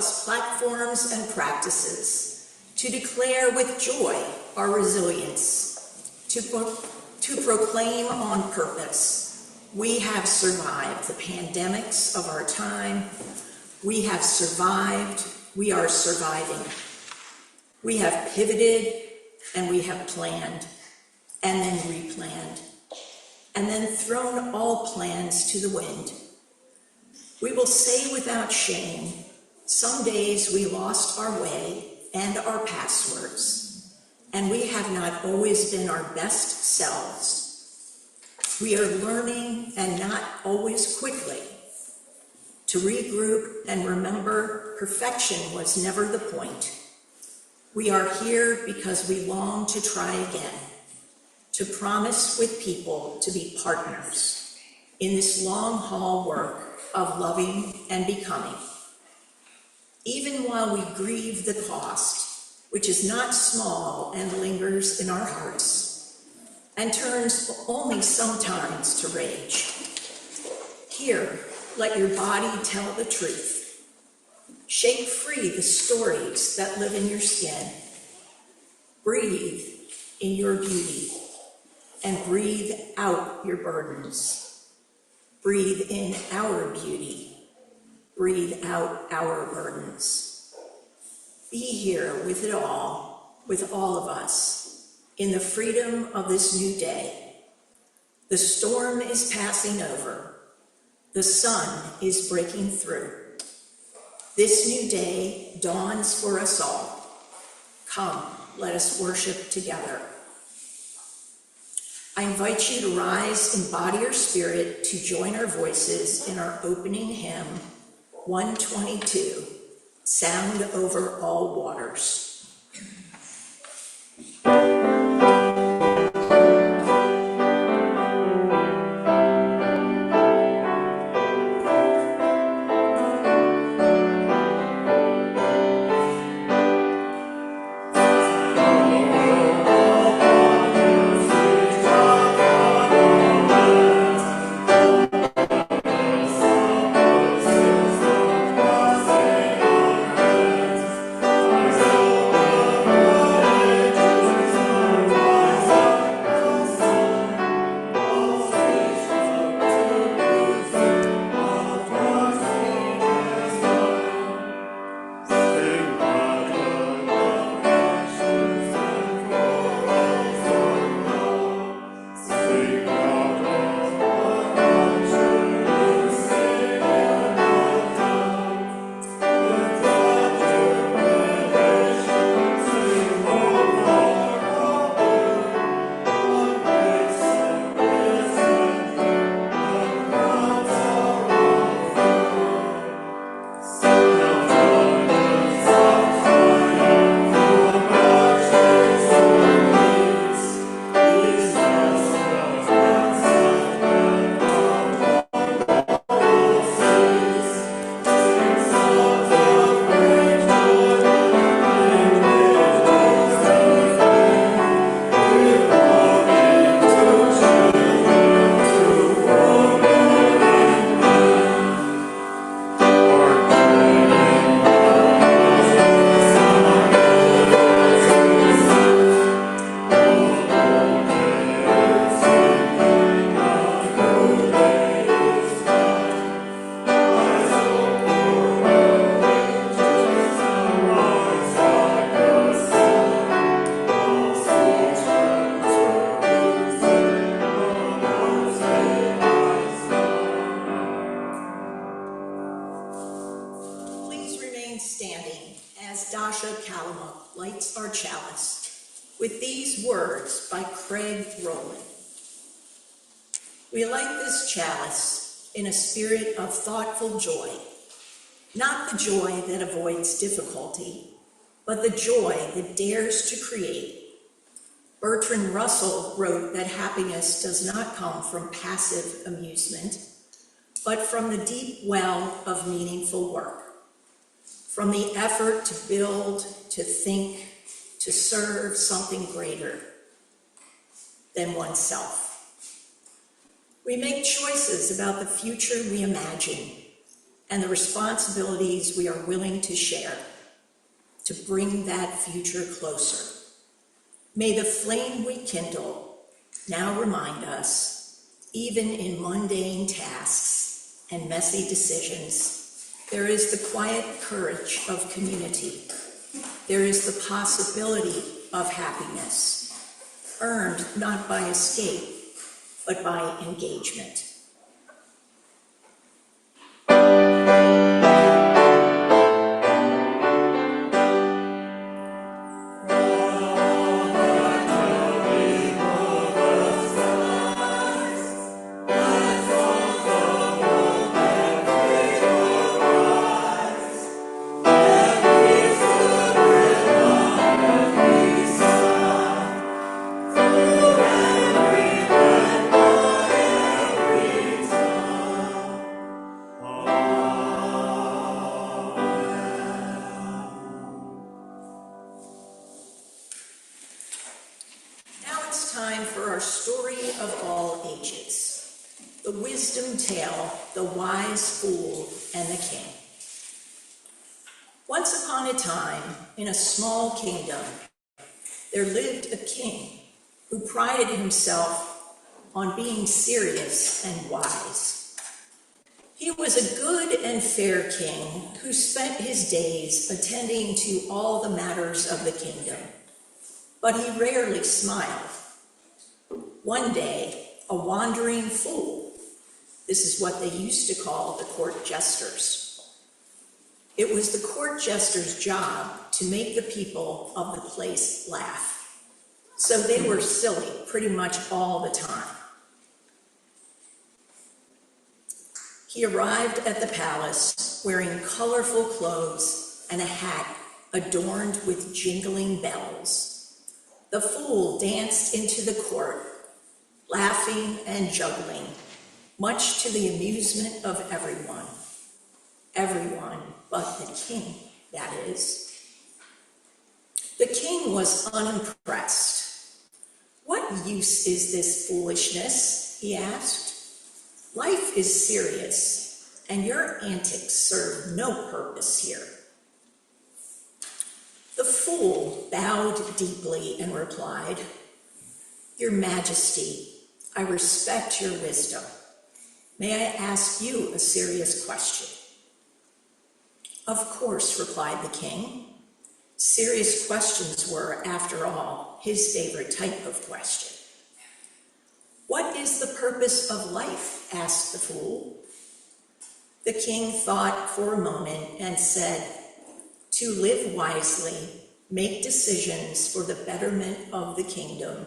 across platforms and practices to declare with joy our resilience, to proclaim on purpose, we have survived the pandemics of our time. We have survived, we are surviving. We have pivoted and we have planned and then replanned and then thrown all plans to the wind. We will say without shame, some days we lost our way and our passwords, and we have not always been our best selves. We are learning, and not always quickly, to regroup and remember perfection was never the point. We are here because we long to try again, to promise with people to be partners in this long haul work of loving and becoming. Even while we grieve the cost, which is not small and lingers in our hearts, and turns only sometimes to rage. Here, let your body tell the truth. Shake free the stories that live in your skin. Breathe in your beauty and breathe out your burdens. Breathe in our beauty. Breathe out our burdens. Be here with it all, with all of us, in the freedom of this new day. The storm is passing over. The sun is breaking through. This new day dawns for us all. Come, let us worship together. I invite you to rise in body or spirit to join our voices in our opening hymn, 122, Sound Over All Waters. We light this chalice in a spirit of thoughtful joy, not the joy that avoids difficulty, but the joy that dares to create. Bertrand Russell wrote that happiness does not come from passive amusement, but from the deep well of meaningful work, from the effort to build, to think, to serve something greater than oneself. We make choices about the future we imagine, and the responsibilities we are willing to share to bring that future closer. May the flame we kindle now remind us, even in mundane tasks and messy decisions, there is the quiet courage of community. There is the possibility of happiness, earned not by escape, but by engagement. Time for our story of all ages, the wisdom tale, the wise fool and the king. Once upon a time, in a small kingdom, there lived a king who prided himself on being serious and wise. He was a good and fair king who spent his days attending to all the matters of the kingdom, but he rarely smiled. One day, a wandering fool, this is what they used to call the court jesters. It was the court jester's job to make the people of the place laugh, so they were silly pretty much all the time. He arrived at the palace wearing colorful clothes and a hat adorned with jingling bells. The fool danced into the court, laughing and juggling, much to the amusement of everyone. Everyone but the king, that is. The king was unimpressed. "What use is this foolishness?" he asked. "Life is serious, and your antics serve no purpose here." The fool bowed deeply and replied, "Your Majesty, I respect your wisdom. May I ask you a serious question?" "Of course," replied the king. Serious questions were, after all, his favorite type of question. "What is the purpose of life?" asked the fool. The king thought for a moment and said, "To live wisely, make decisions for the betterment of the kingdom,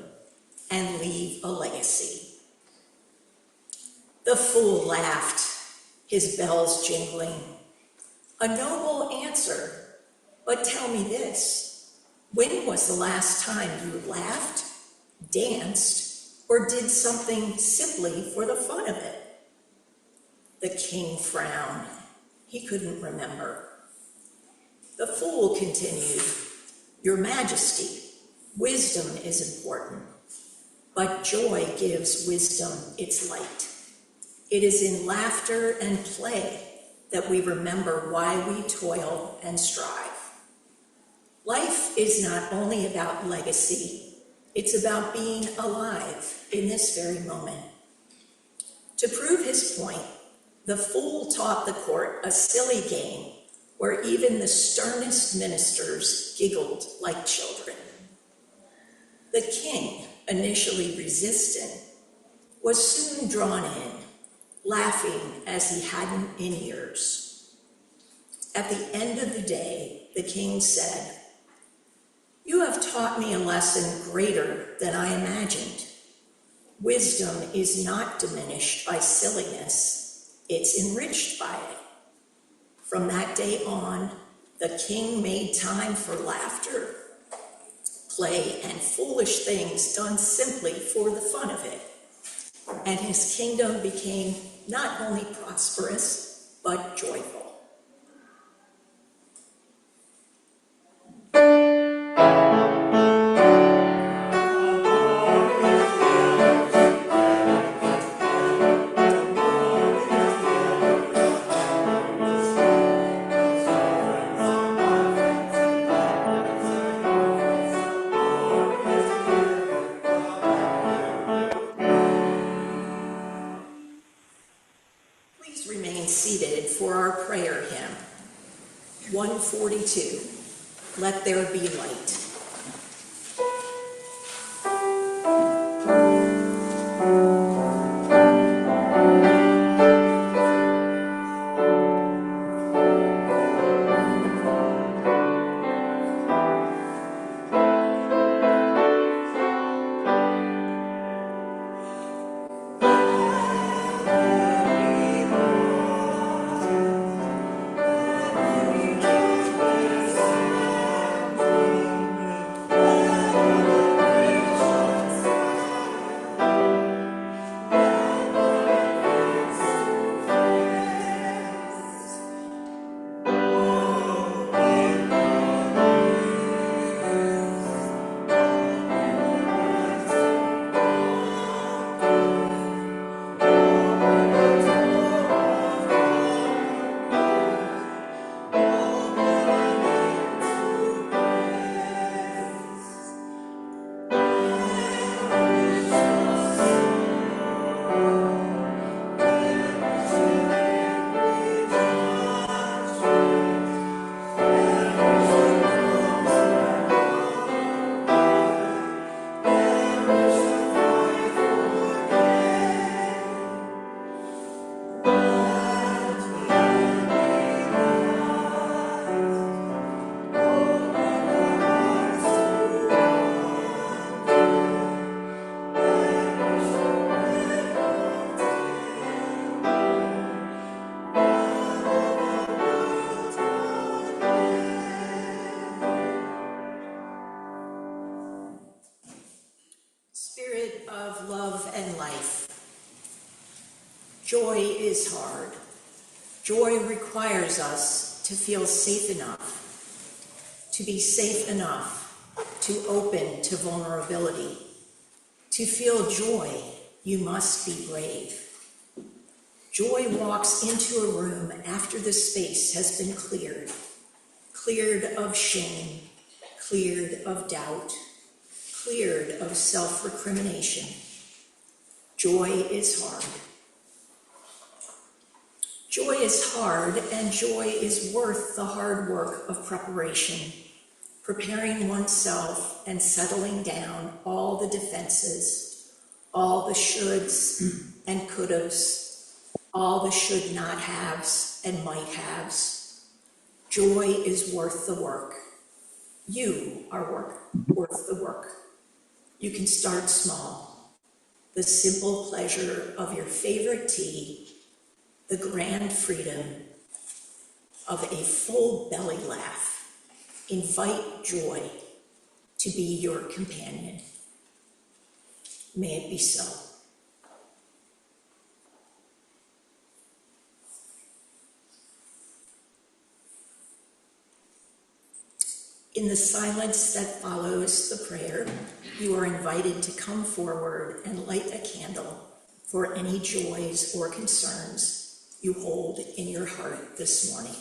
and leave a legacy." The fool laughed, his bells jingling. "A noble answer, but tell me this, when was the last time you laughed, danced, or did something simply for the fun of it?" The king frowned. He couldn't remember. The fool continued, "Your Majesty, wisdom is important, but joy gives wisdom its light. It is in laughter and play that we remember why we toil and strive. Life is not only about legacy, it's about being alive in this very moment." To prove his point, the fool taught the court a silly game where even the sternest ministers giggled like children. The king, initially resistant, was soon drawn in, laughing as he hadn't in years. At the end of the day, the king said, "You have taught me a lesson greater than I imagined. Wisdom is not diminished by silliness, it's enriched by it." From that day on, the king made time for laughter, play, and foolish things done simply for the fun of it. And his kingdom became not only prosperous, but joyful. Please remain seated for our prayer hymn. 142, Let There Be Light. Spirit of love and life. Joy is hard. Joy requires us to feel safe enough, to be safe enough to open to vulnerability. To feel joy, you must be brave. Joy walks into a room after the space has been cleared, cleared of shame, cleared of doubt, cleared of self-recrimination. Joy is hard. Joy is hard, and joy is worth the hard work of preparation, preparing oneself and settling down all the defenses, all the shoulds and could'ves, all the should not haves and might haves. Joy is worth the work. You are worth the work. You can start small. The simple pleasure of your favorite tea, the grand freedom of a full belly laugh. Invite joy to be your companion. May it be so. In the silence that follows the prayer, you are invited to come forward and light a candle for any joys or concerns you hold in your heart this morning.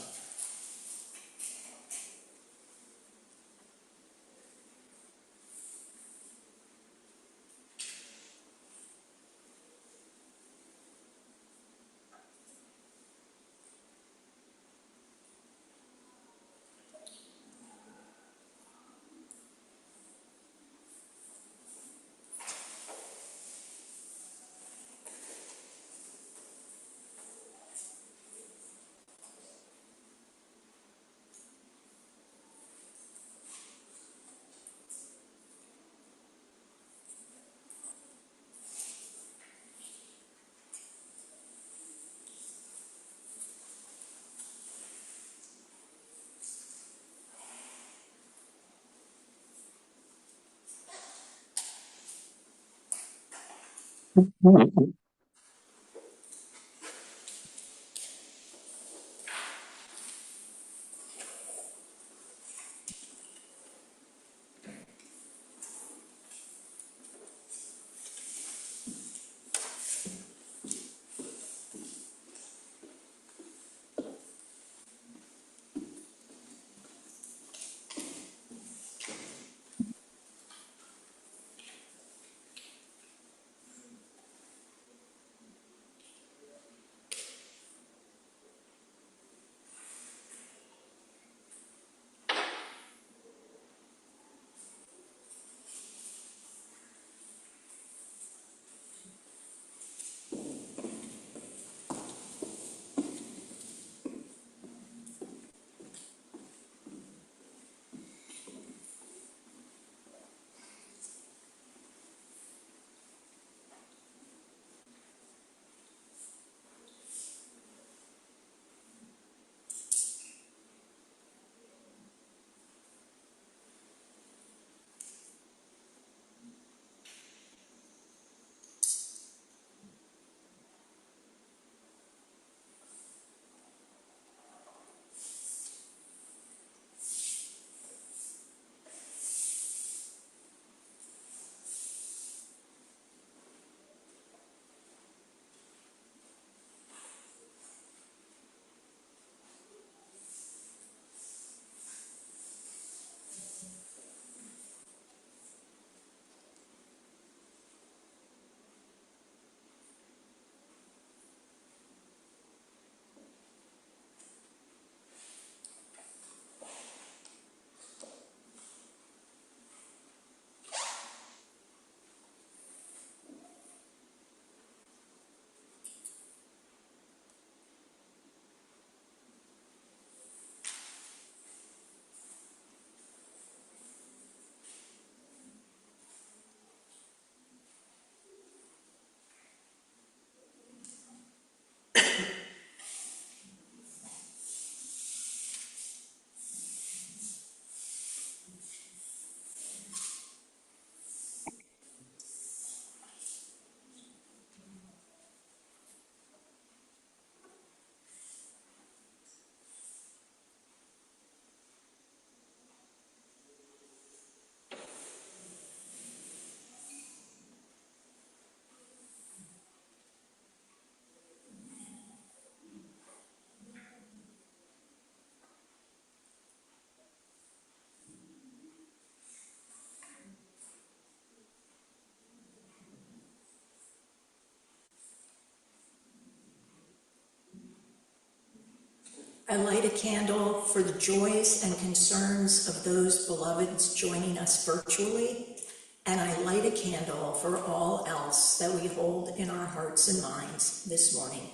I light a candle for the joys and concerns of those beloveds joining us virtually, and I light a candle for all else that we hold in our hearts and minds this morning.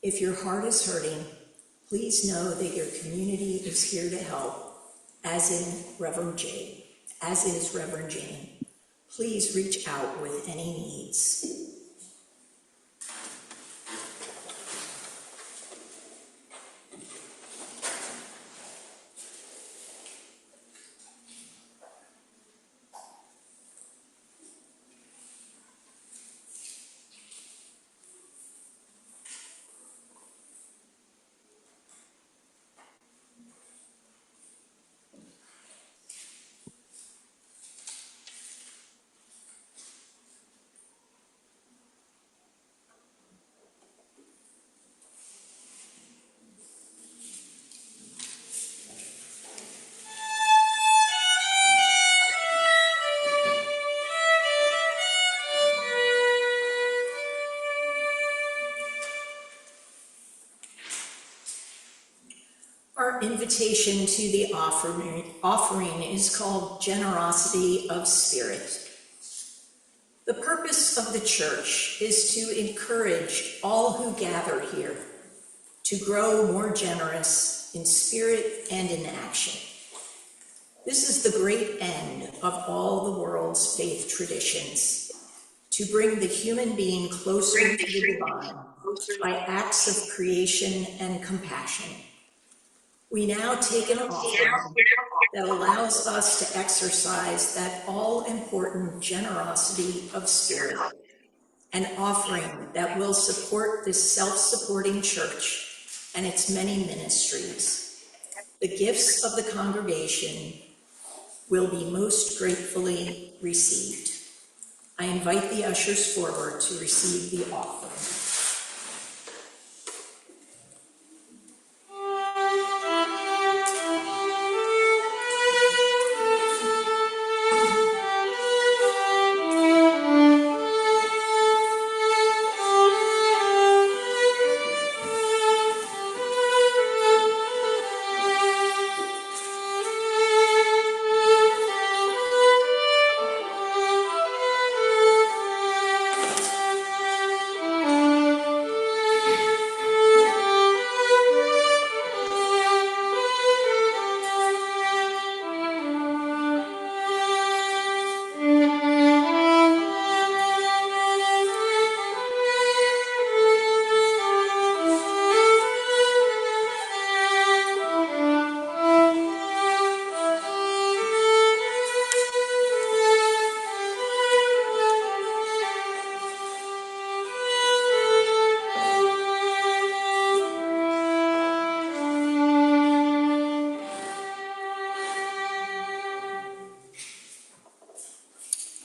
If your heart is hurting, please know that your community is here to help, as is Reverend Jane. Please reach out with any needs. Our invitation to the offering is called Generosity of Spirit. The purpose of the church is to encourage all who gather here to grow more generous in spirit and in action. This is the great end of all the world's faith traditions, to bring the human being closer to the divine by acts of creation and compassion. We now take an offering that allows us to exercise that all-important generosity of spirit, an offering that will support this self-supporting church and its many ministries. The gifts of the congregation will be most gratefully received. I invite the ushers forward to receive the offering.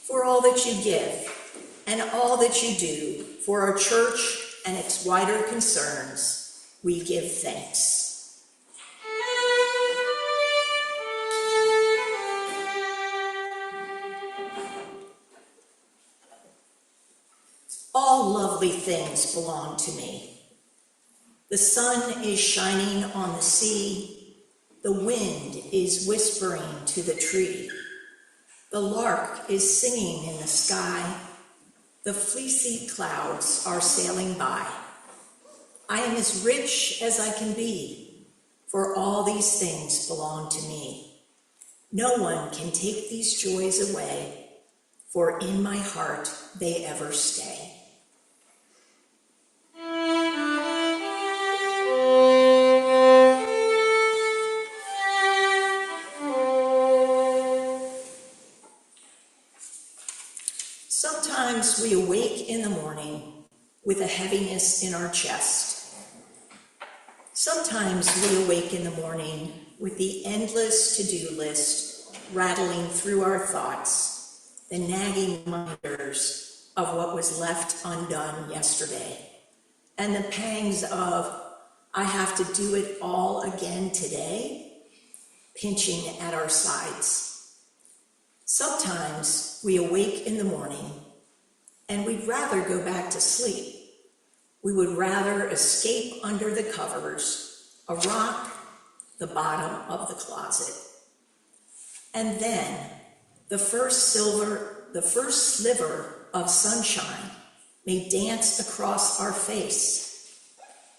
For all that you give and all that you do for our church and its wider concerns, we give thanks. All lovely things belong to me. The sun is shining on the sea. The wind is whispering to the tree. The lark is singing in the sky. The fleecy clouds are sailing by. I am as rich as I can be, for all these things belong to me. No one can take these joys away, for in my heart they ever stay. Sometimes we awake in the morning with a heaviness in our chest. Sometimes we awake in the morning with the endless to-do list rattling through our thoughts, the nagging reminders of what was left undone yesterday, and the pangs of, I have to do it all again today, pinching at our sides. Sometimes we awake in the morning and we'd rather go back to sleep. We would rather escape under the covers a rock, the bottom of the closet. And then the first sliver of sunshine may dance across our face.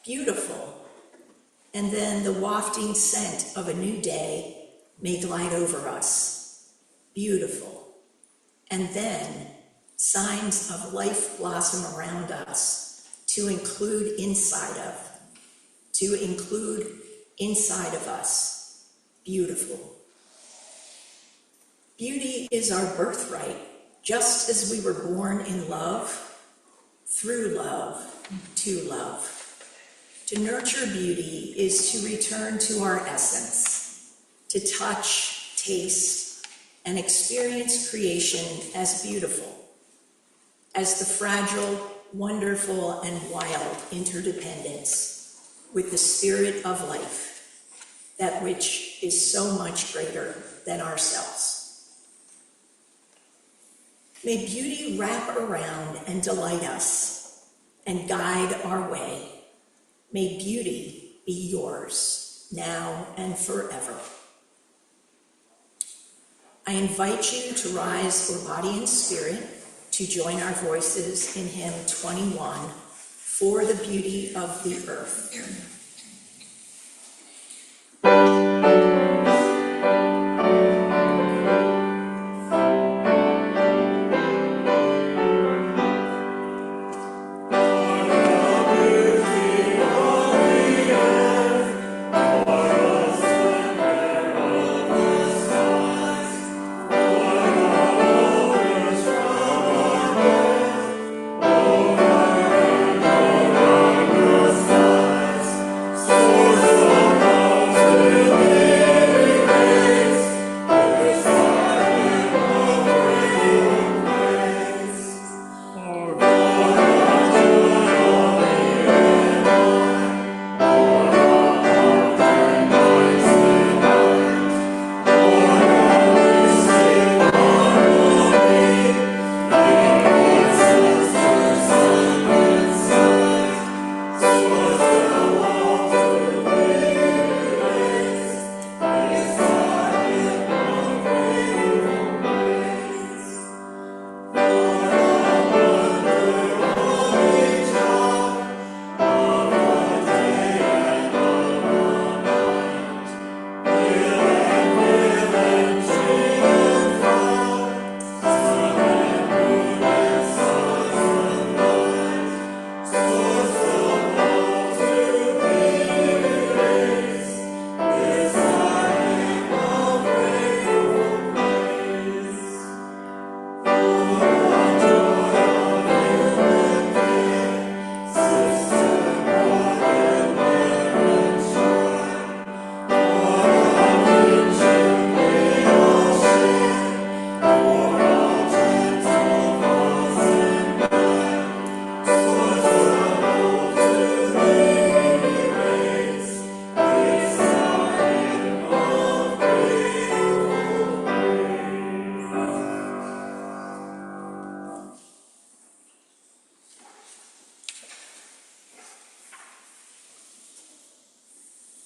Beautiful. And then the wafting scent of a new day may glide over us. Beautiful. And then signs of life blossom around us to include inside of us. Beautiful. Beauty is our birthright, just as we were born in love, through love, to love. To nurture beauty is to return to our essence, to touch, taste, and experience creation as beautiful, as the fragile, wonderful, and wild interdependence with the spirit of life, that which is so much greater than ourselves. May beauty wrap around and delight us and guide our way. May beauty be yours now and forever. I invite you to rise for body and spirit to join our voices in hymn 21, For the Beauty of the Earth.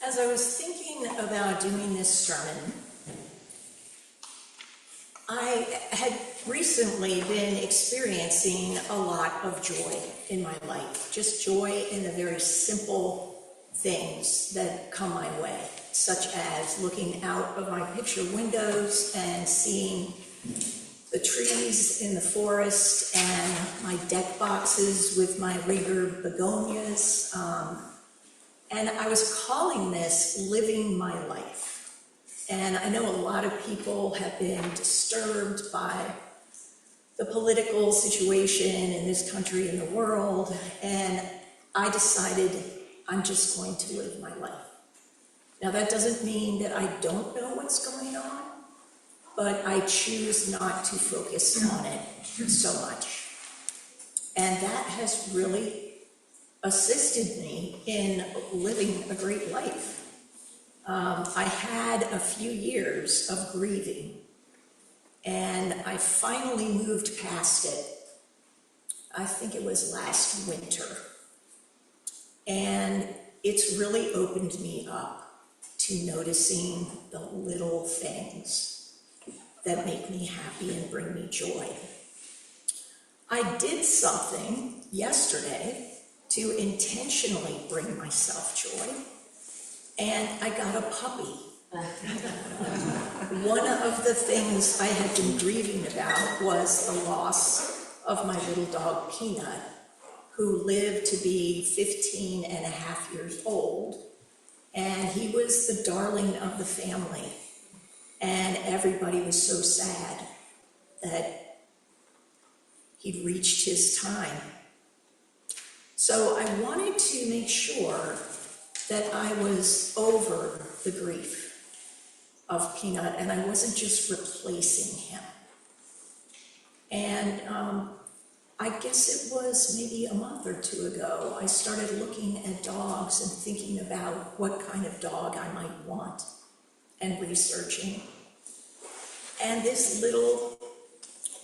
As I was thinking about doing this sermon, I had recently been experiencing a lot of joy in my life, just joy in the very simple things that come my way, such as looking out of my picture windows and seeing the trees in the forest and my deck boxes with my Rieger begonias. And I was calling this living my life. And I know a lot of people have been disturbed by the political situation in this country and the world, and I decided I'm just going to live my life. Now that doesn't mean that I don't know what's going on, but I choose not to focus on it so much. And that has really assisted me in living a great life. I had a few years of grieving, and I finally moved past it. I think it was last winter. And it's really opened me up to noticing the little things that make me happy and bring me joy. I did something yesterday to intentionally bring myself joy, and I got a puppy. One of the things I had been grieving about was the loss of my little dog, Peanut, who lived to be 15 and a half years old. And he was the darling of the family. And everybody was so sad that he'd reached his time. So I wanted to make sure that I was over the grief of Peanut, and I wasn't just replacing him. And I guess it was maybe a month or two ago, I started looking at dogs and thinking about what kind of dog I might want and researching. And this little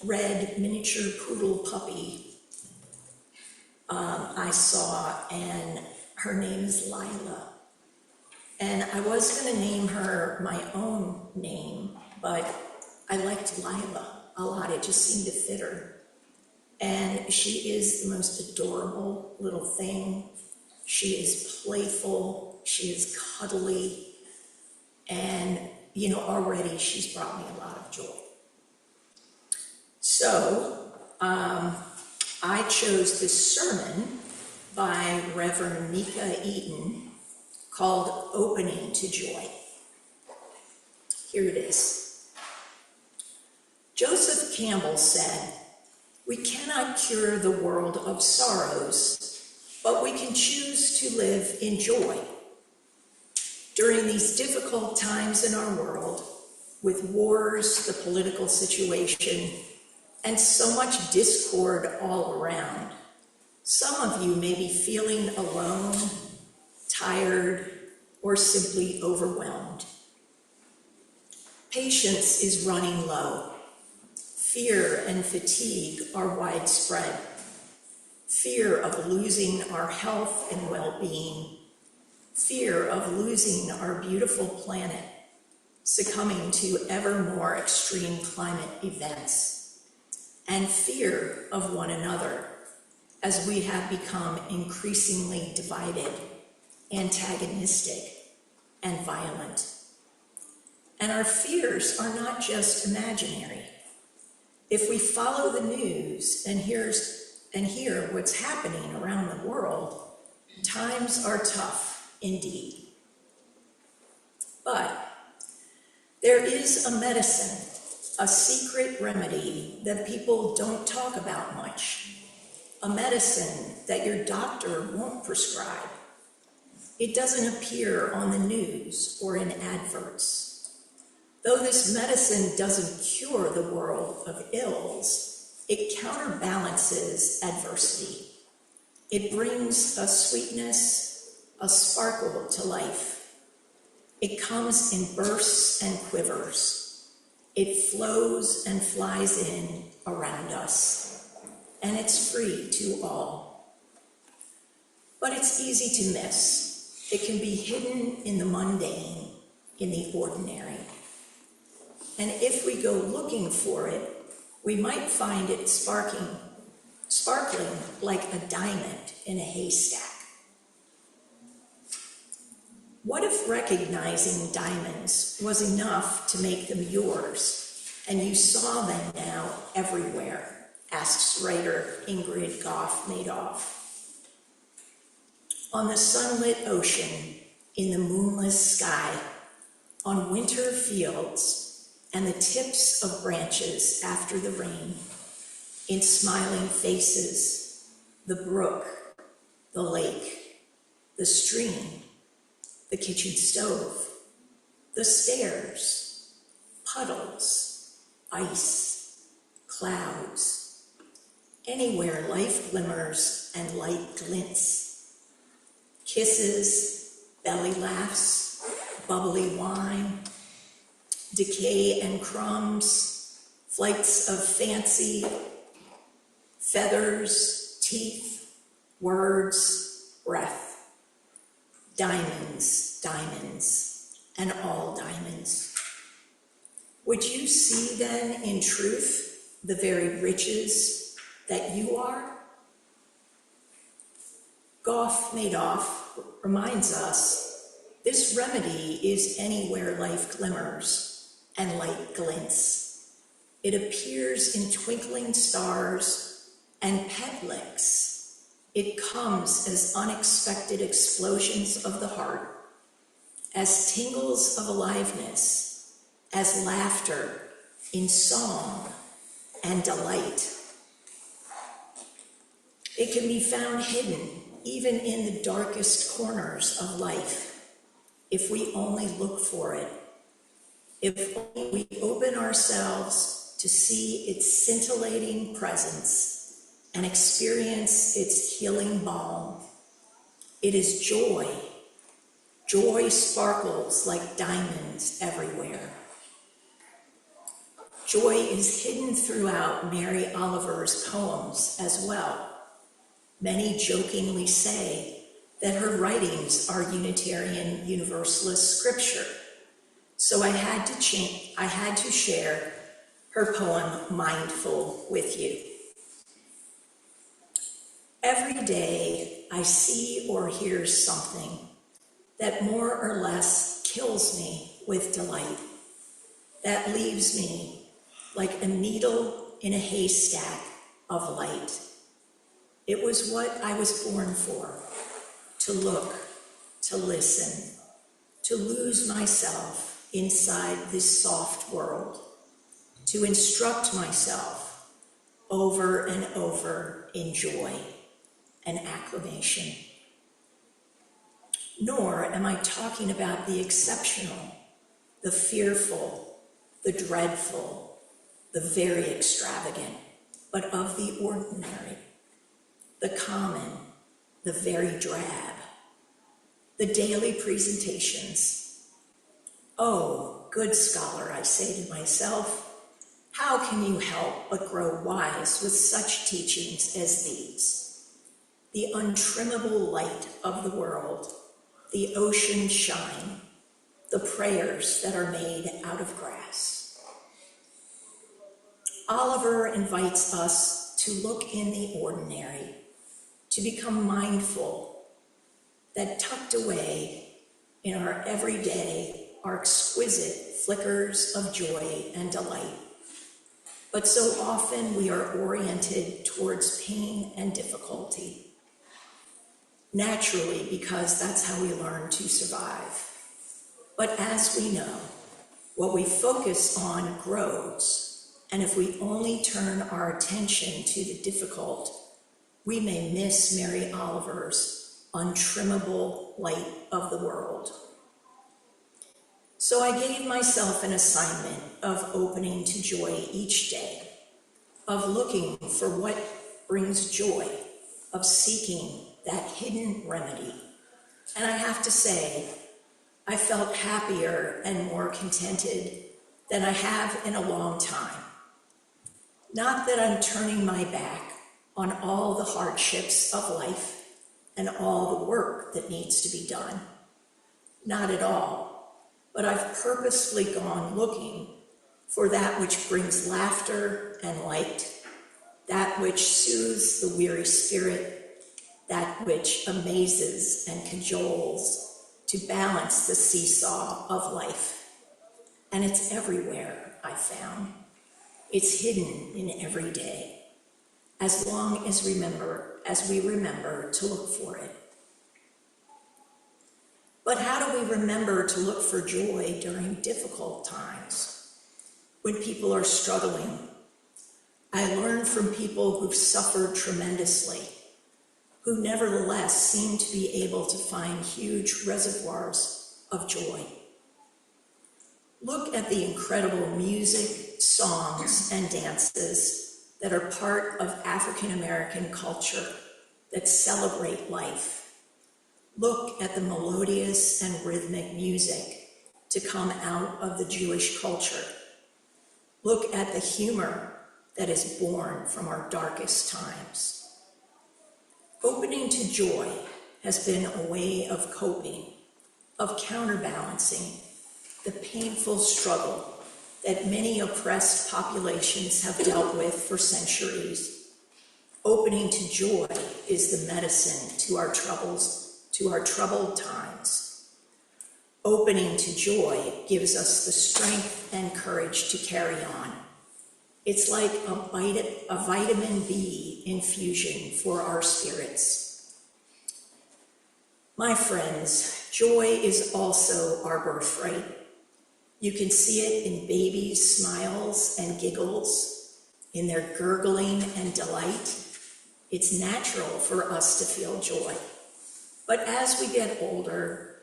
red miniature poodle puppy I saw, and her name is Lila. And I was going to name her my own name, but I liked Lila a lot. It just seemed to fit her. And she is the most adorable little thing. She is playful. She is cuddly. And, you know, already she's brought me a lot of joy. So I chose this sermon by Rev Nica Eaton called Opening to Joy. Here it is. Joseph Campbell said, "We cannot cure the world of sorrows, but we can choose to live in joy. During these difficult times in our world, with wars, the political situation, and so much discord all around, some of you may be feeling alone, tired, or simply overwhelmed. Patience is running low. Fear and fatigue are widespread. Fear of losing our health and well-being. Fear of losing our beautiful planet, succumbing to ever more extreme climate events. And fear of one another, as we have become increasingly divided, antagonistic, and violent. And our fears are not just imaginary. If we follow the news and hear what's happening around the world, times are tough indeed. But there is a medicine, a secret remedy that people don't talk about much, a medicine that your doctor won't prescribe. It doesn't appear on the news or in adverts. Though this medicine doesn't cure the world of ills, it counterbalances adversity. It brings a sweetness, a sparkle to life. It comes in bursts and quivers. It flows and flies in around us, and it's free to all. But it's easy to miss. It can be hidden in the mundane, in the ordinary. And if we go looking for it, we might find it sparkling like a diamond in a haystack. What if recognizing diamonds was enough to make them yours, and you saw them now everywhere, asks writer Ingrid Goff-Madoff. On the sunlit ocean, in the moonless sky, on winter fields, and the tips of branches after the rain, in smiling faces, the brook, the lake, the stream, the kitchen stove, the stairs, puddles, ice, clouds, anywhere life glimmers and light glints. Kisses, belly laughs, bubbly wine, decay and crumbs, flights of fancy, feathers, teeth, words, breath. diamonds, diamonds, and all diamonds. Would you see then in truth the very riches that you are? Goff Madoff reminds us this remedy is anywhere life glimmers and light glints. It appears in twinkling stars and pet licks. It comes as unexpected explosions of the heart, as tingles of aliveness, as laughter in song and delight. It can be found hidden even in the darkest corners of life, if we only look for it, if only we open ourselves to see its scintillating presence and experience its healing balm. It is joy. Joy sparkles like diamonds everywhere. Joy is hidden throughout Mary Oliver's poems as well. Many jokingly say that her writings are Unitarian Universalist scripture. So I had to share her poem, Mindful, with you. Every day I see or hear something that more or less kills me with delight, that leaves me like a needle in a haystack of light. It was what I was born for, to look, to listen, to lose myself inside this soft world, to instruct myself over and over in joy and acclamation. Nor am I talking about the exceptional, the fearful, the dreadful, the very extravagant, but of the ordinary, the common, the very drab, the daily presentations. Oh, good scholar, I say to myself, how can you help but grow wise with such teachings as these? The untrimmable light of the world, the ocean shine, the prayers that are made out of grass. Oliver invites us to look in the ordinary, to become mindful that tucked away in our everyday are exquisite flickers of joy and delight. But so often we are oriented towards pain and difficulty, naturally, because that's how we learn to survive. But as we know, what we focus on grows, and if we only turn our attention to the difficult, we may miss Mary Oliver's untrimmable light of the world. So I gave myself an assignment of opening to joy each day, of looking for what brings joy, of seeking that hidden remedy. And I have to say, I felt happier and more contented than I have in a long time. Not that I'm turning my back on all the hardships of life and all the work that needs to be done. Not at all, but I've purposefully gone looking for that which brings laughter and light, that which soothes the weary spirit, that which amazes and cajoles to balance the seesaw of life. And it's everywhere, I found. It's hidden in every day, as long as we remember to look for it. But how do we remember to look for joy during difficult times, when people are struggling? I learned from people who've suffered tremendously, who nevertheless seem to be able to find huge reservoirs of joy. Look at the incredible music, songs, and dances that are part of African American culture that celebrate life. Look at the melodious and rhythmic music to come out of the Jewish culture. Look at the humor that is born from our darkest times. Opening to joy has been a way of coping, of counterbalancing the painful struggle that many oppressed populations have dealt with for centuries. Opening to joy is the medicine to our troubles, to our troubled times. Opening to joy gives us the strength and courage to carry on. It's like a vitamin B infusion for our spirits. My friends, joy is also our birthright. You can see it in babies' smiles and giggles, in their gurgling and delight. It's natural for us to feel joy. But as we get older,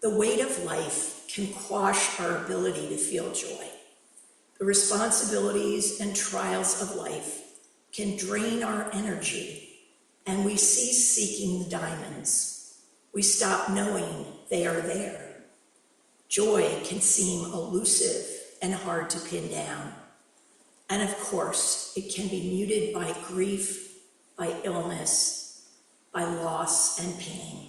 the weight of life can quash our ability to feel joy. The responsibilities and trials of life can drain our energy, and we cease seeking the diamonds. We stop knowing they are there. Joy can seem elusive and hard to pin down. And of course, it can be muted by grief, by illness, by loss and pain.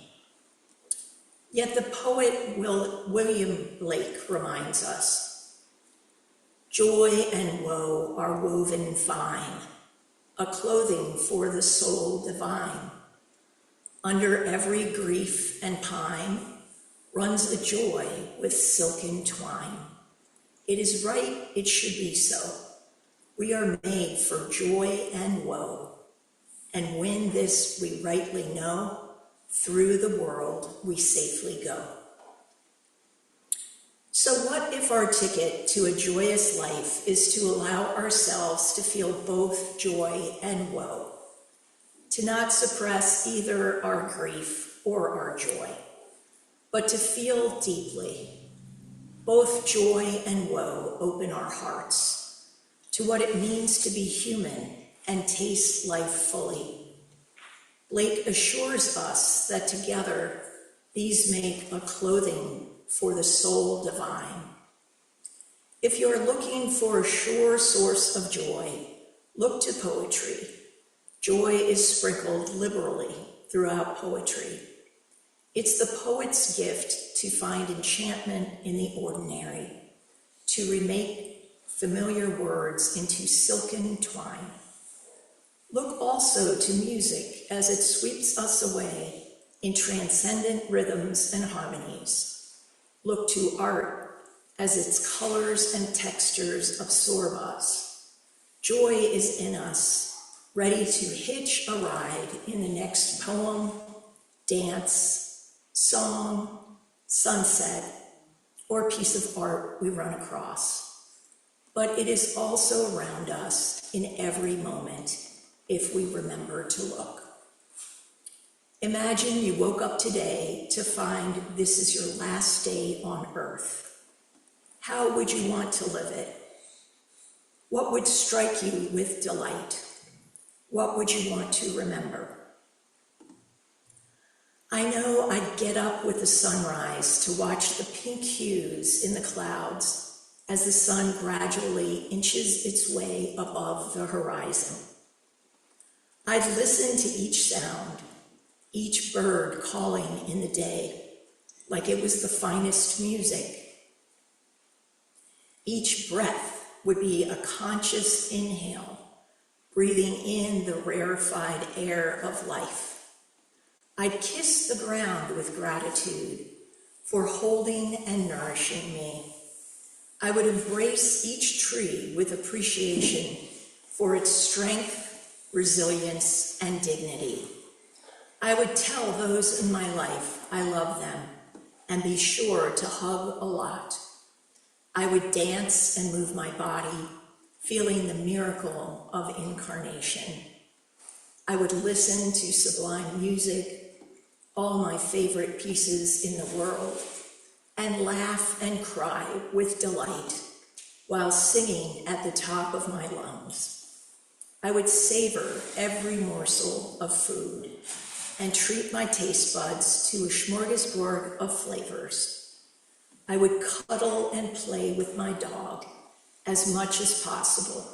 Yet the poet William Blake reminds us, joy and woe are woven fine, a clothing for the soul divine. Under every grief and pine runs a joy with silken twine. It is right, it should be so. We are made for joy and woe. And when this we rightly know, through the world we safely go. So what if our ticket to a joyous life is to allow ourselves to feel both joy and woe, to not suppress either our grief or our joy, but to feel deeply? Both joy and woe open our hearts to what it means to be human and taste life fully. Blake assures us that together these make a clothing for the soul divine. If you're looking for a sure source of joy, look to poetry. Joy is sprinkled liberally throughout poetry. It's the poet's gift to find enchantment in the ordinary, to remake familiar words into silken twine. Look also to music as it sweeps us away in transcendent rhythms and harmonies. Look to art as its colors and textures absorb us. Joy is in us, ready to hitch a ride in the next poem, dance, song, sunset, or piece of art we run across. But it is also around us in every moment if we remember to look. Imagine you woke up today to find this is your last day on earth. How would you want to live it? What would strike you with delight? What would you want to remember? I know I'd get up with the sunrise to watch the pink hues in the clouds as the sun gradually inches its way above the horizon. I'd listen to each sound, each bird calling in the day, like it was the finest music. Each breath would be a conscious inhale, breathing in the rarefied air of life. I'd kiss the ground with gratitude for holding and nourishing me. I would embrace each tree with appreciation for its strength, resilience, and dignity. I would tell those in my life I love them and be sure to hug a lot. I would dance and move my body, feeling the miracle of incarnation. I would listen to sublime music, all my favorite pieces in the world, and laugh and cry with delight while singing at the top of my lungs. I would savor every morsel of food and treat my taste buds to a smorgasbord of flavors. I would cuddle and play with my dog as much as possible.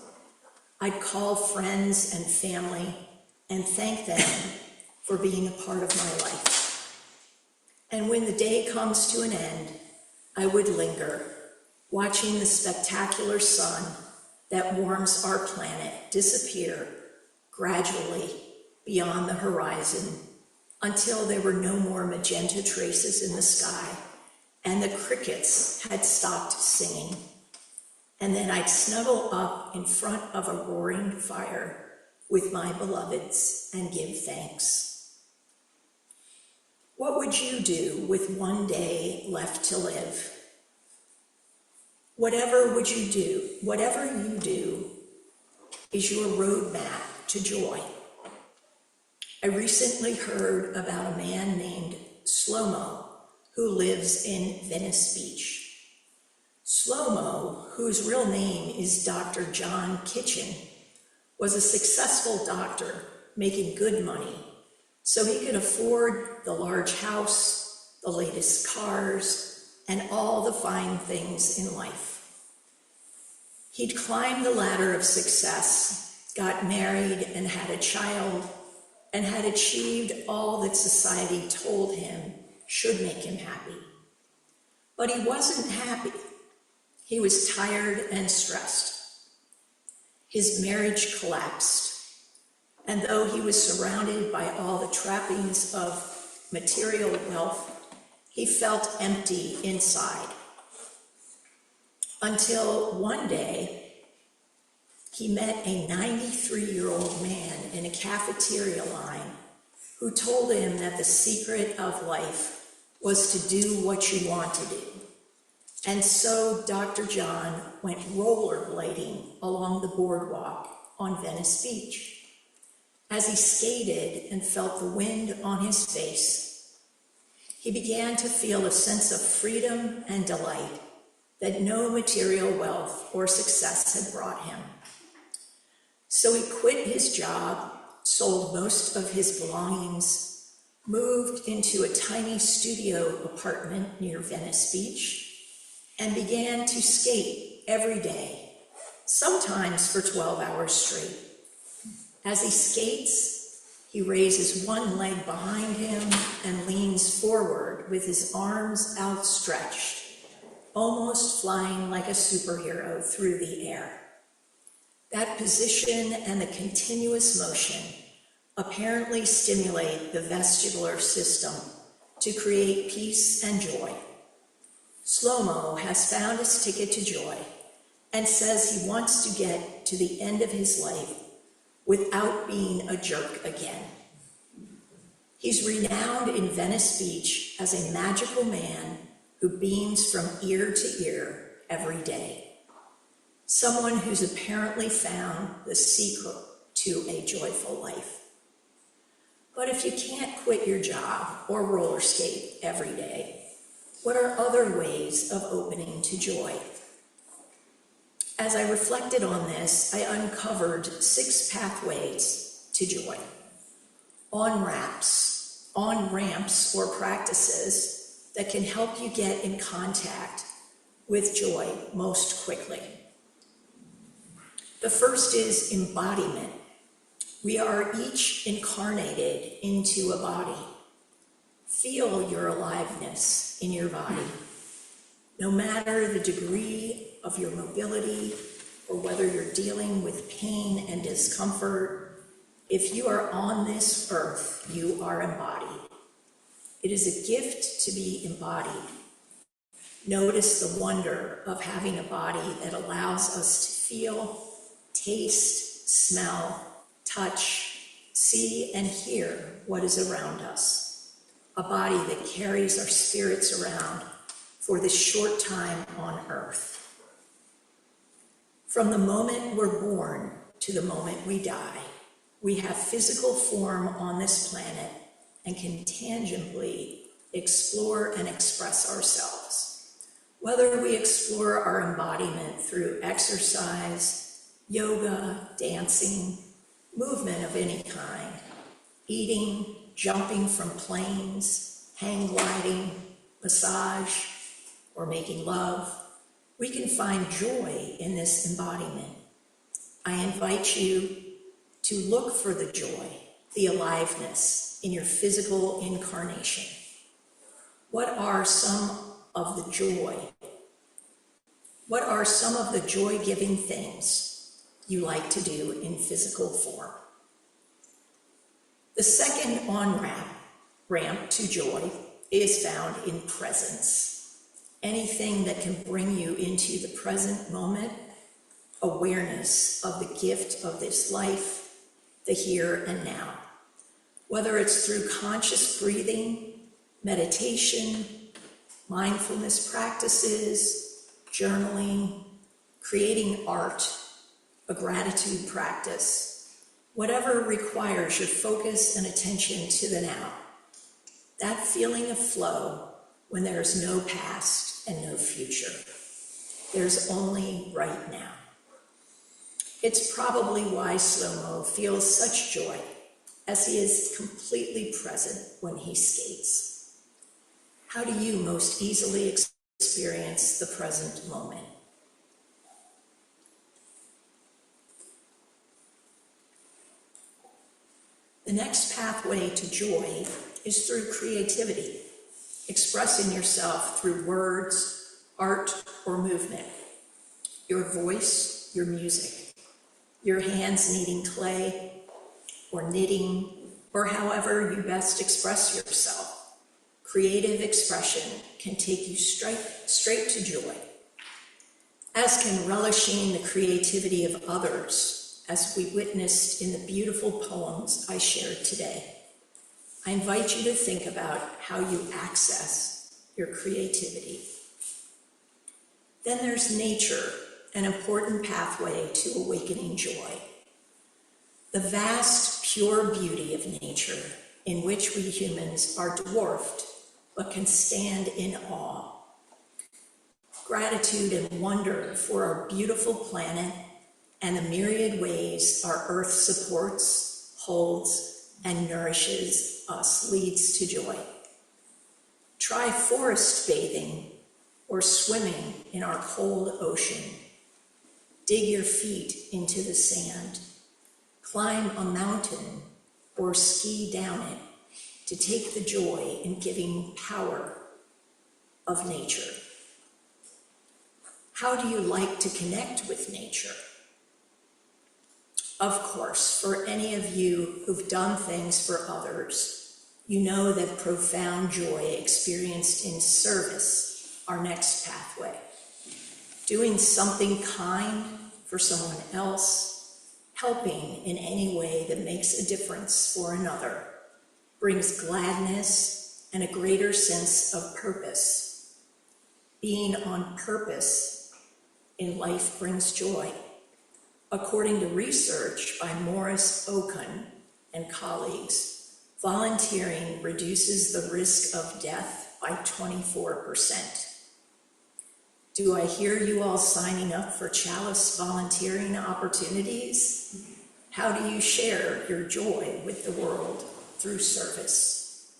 I'd call friends and family and thank them for being a part of my life. And when the day comes to an end, I would linger, watching the spectacular sun that warms our planet disappear gradually beyond the horizon until there were no more magenta traces in the sky and the crickets had stopped singing. And then I'd snuggle up in front of a roaring fire with my beloveds and give thanks. What would you do with one day left to live? Whatever you do is your roadmap to joy. I recently heard about a man named Slow-Mo who lives in Venice Beach. Slow-Mo, whose real name is Dr. John Kitchen, was a successful doctor making good money so he could afford the large house, the latest cars, and all the fine things in life. He'd climbed the ladder of success, got married and had a child, and had achieved all that society told him should make him happy. But he wasn't happy. He was tired and stressed. His marriage collapsed, and though he was surrounded by all the trappings of material wealth, he felt empty inside. Until one day, he met a 93-year-old man in a cafeteria line who told him that the secret of life was to do what you want to do. And so Dr. John went rollerblading along the boardwalk on Venice Beach. As he skated and felt the wind on his face, he began to feel a sense of freedom and delight that no material wealth or success had brought him. So he quit his job, sold most of his belongings, moved into a tiny studio apartment near Venice Beach, and began to skate every day, sometimes for 12 hours straight. As he skates, he raises one leg behind him and leans forward with his arms outstretched, almost flying like a superhero through the air. That position and the continuous motion apparently stimulate the vestibular system to create peace and joy. Slow-Mo has found his ticket to joy and says he wants to get to the end of his life without being a jerk again. He's renowned in Venice Beach as a magical man who beams from ear to ear every day. Someone who's apparently found the secret to a joyful life. But if you can't quit your job or roller skate every day, what are other ways of opening to joy? As I reflected on this, I uncovered 6 pathways to joy. On-ramps or practices that can help you get in contact with joy most quickly. The first is embodiment. We are each incarnated into a body. Feel your aliveness in your body. No matter the degree of your mobility or whether you're dealing with pain and discomfort, if you are on this earth, you are embodied. It is a gift to be embodied. Notice the wonder of having a body that allows us to feel, taste, smell, touch, see, and hear what is around us. A body that carries our spirits around for this short time on earth. From the moment we're born to the moment we die, we have physical form on this planet and can tangibly explore and express ourselves. Whether we explore our embodiment through exercise, yoga, dancing, movement of any kind, eating, jumping from planes, hang gliding, massage, or making love, we can find joy in this embodiment. I invite you to look for the joy, the aliveness in your physical incarnation. What are some of the joy-giving things you like to do in physical form? The second on-ramp to joy is found in presence. Anything that can bring you into the present moment, awareness of the gift of this life, the here and now. Whether it's through conscious breathing, meditation, mindfulness practices, journaling, creating art, a gratitude practice, whatever requires your focus and attention to the now. That feeling of flow when there's no past and no future. There's only right now. It's probably why Slow-Mo feels such joy, as he is completely present when he skates. How do you most easily experience the present moment? The next pathway to joy is through creativity, expressing yourself through words, art, or movement. Your voice, your music, your hands kneading clay, or knitting, or however you best express yourself. Creative expression can take you straight to joy, as can relishing the creativity of others, as we witnessed in the beautiful poems I shared today. I invite you to think about how you access your creativity. Then there's nature, an important pathway to awakening joy. The vast, pure beauty of nature, in which we humans are dwarfed, but can stand in awe. Gratitude and wonder for our beautiful planet and the myriad ways our earth supports, holds, and nourishes us leads to joy. Try forest bathing or swimming in our cold ocean. Dig your feet into the sand. Climb a mountain or ski down it to take the joy in giving power of nature. How do you like to connect with nature? Of course, for any of you who've done things for others, you know that profound joy experienced in service, our next pathway. Doing something kind for someone else, helping in any way that makes a difference for another, brings gladness and a greater sense of purpose. Being on purpose in life brings joy. According to research by Morris Okun and colleagues, volunteering reduces the risk of death by 24%. Do I hear you all signing up for Chalice volunteering opportunities? How do you share your joy with the world through service?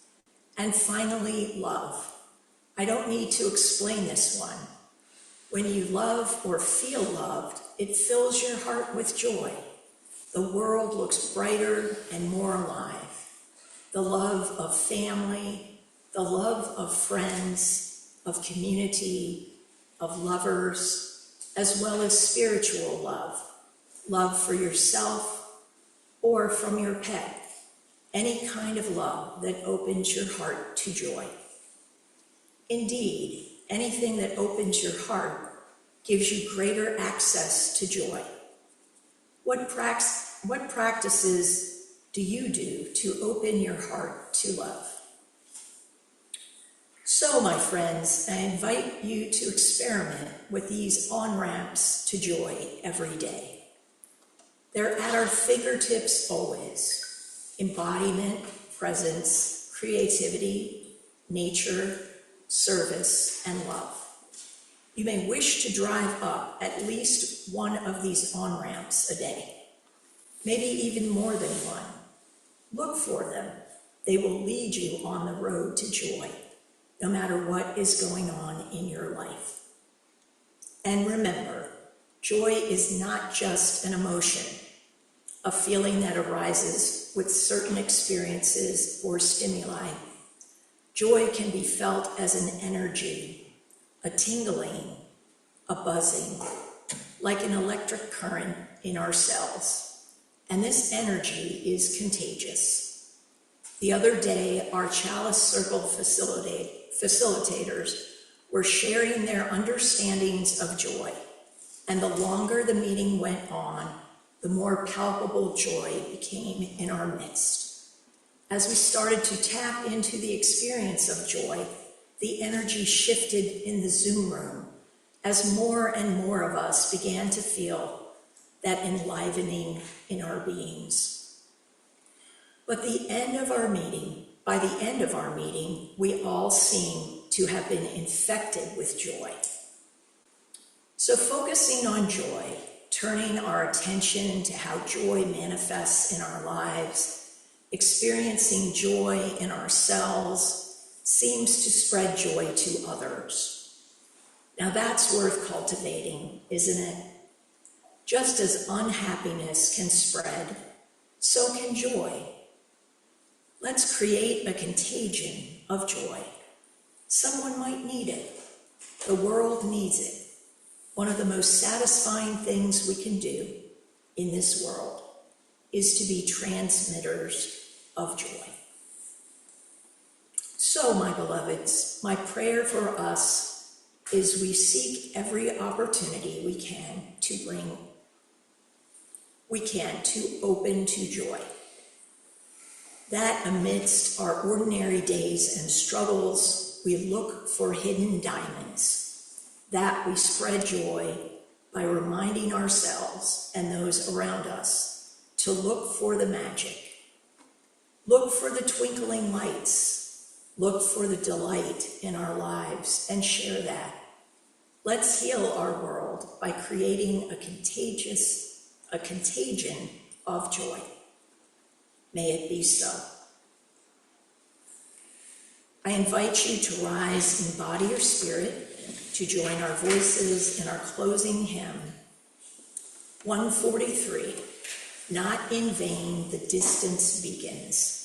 And finally, love. I don't need to explain this one. When you love or feel loved, it fills your heart with joy. The world looks brighter and more alive. The love of family, the love of friends, of community, of lovers, as well as spiritual love. Love for yourself or from your pet. Any kind of love that opens your heart to joy. Indeed, anything that opens your heart gives you greater access to joy. What practices do you do to open your heart to love? So, my friends, I invite you to experiment with these on-ramps to joy every day. They're at our fingertips always. Embodiment, presence, creativity, nature, service, and love. You may wish to drive up at least one of these on-ramps a day, maybe even more than one. Look for them. They will lead you on the road to joy, no matter what is going on in your life. And remember, joy is not just an emotion, a feeling that arises with certain experiences or stimuli. Joy can be felt as an energy, a tingling, a buzzing, like an electric current in our cells. And this energy is contagious. The other day, our Chalice Circle facilitators were sharing their understandings of joy. And the longer the meeting went on, the more palpable joy became in our midst. As we started to tap into the experience of joy, the energy shifted in the Zoom room as more and more of us began to feel that enlivening in our beings. But by the end of our meeting, we all seemed to have been infected with joy. So focusing on joy, turning our attention to how joy manifests in our lives, experiencing joy in ourselves, seems to spread joy to others. Now that's worth cultivating, isn't it? Just as unhappiness can spread, so can joy. Let's create a contagion of joy. Someone might need it. The world needs it. One of the most satisfying things we can do in this world is to be transmitters of joy. So, my beloveds, my prayer for us is we seek every opportunity we can to open to joy. That amidst our ordinary days and struggles, we look for hidden diamonds. That we spread joy by reminding ourselves and those around us to look for the magic. Look for the twinkling lights. Look for the delight in our lives and share that. Let's heal our world by creating a contagion of joy. May it be so. I invite you to rise in body or spirit to join our voices in our closing hymn, 143, Not in Vain the Distance Begins.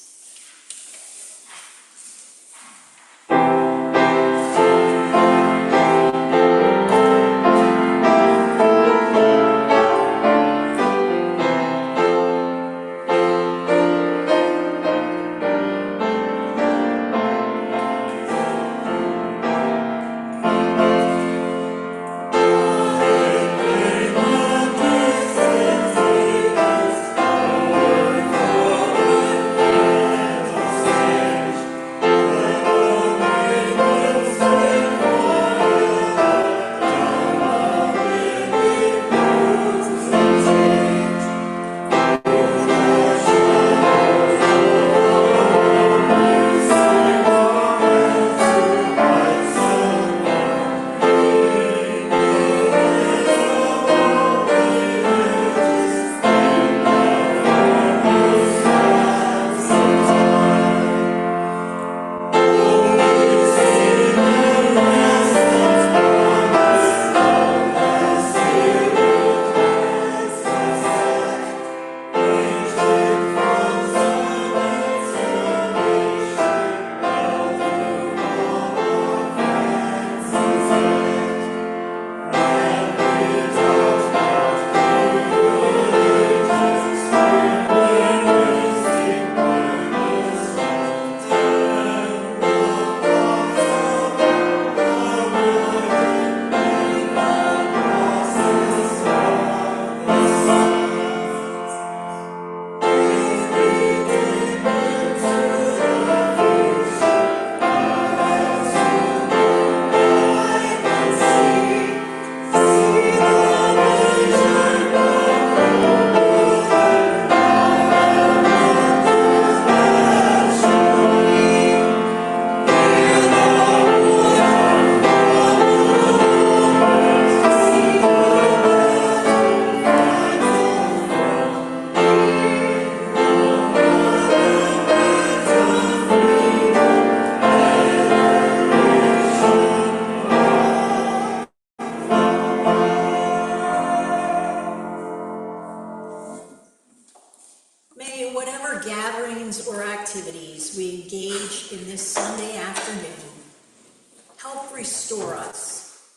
restore us,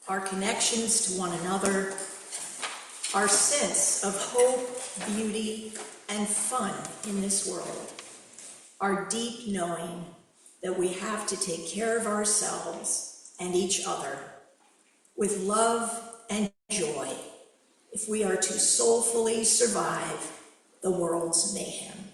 our connections to one another, our sense of hope, beauty, and fun in this world, our deep knowing that we have to take care of ourselves and each other with love and joy if we are to soulfully survive the world's mayhem.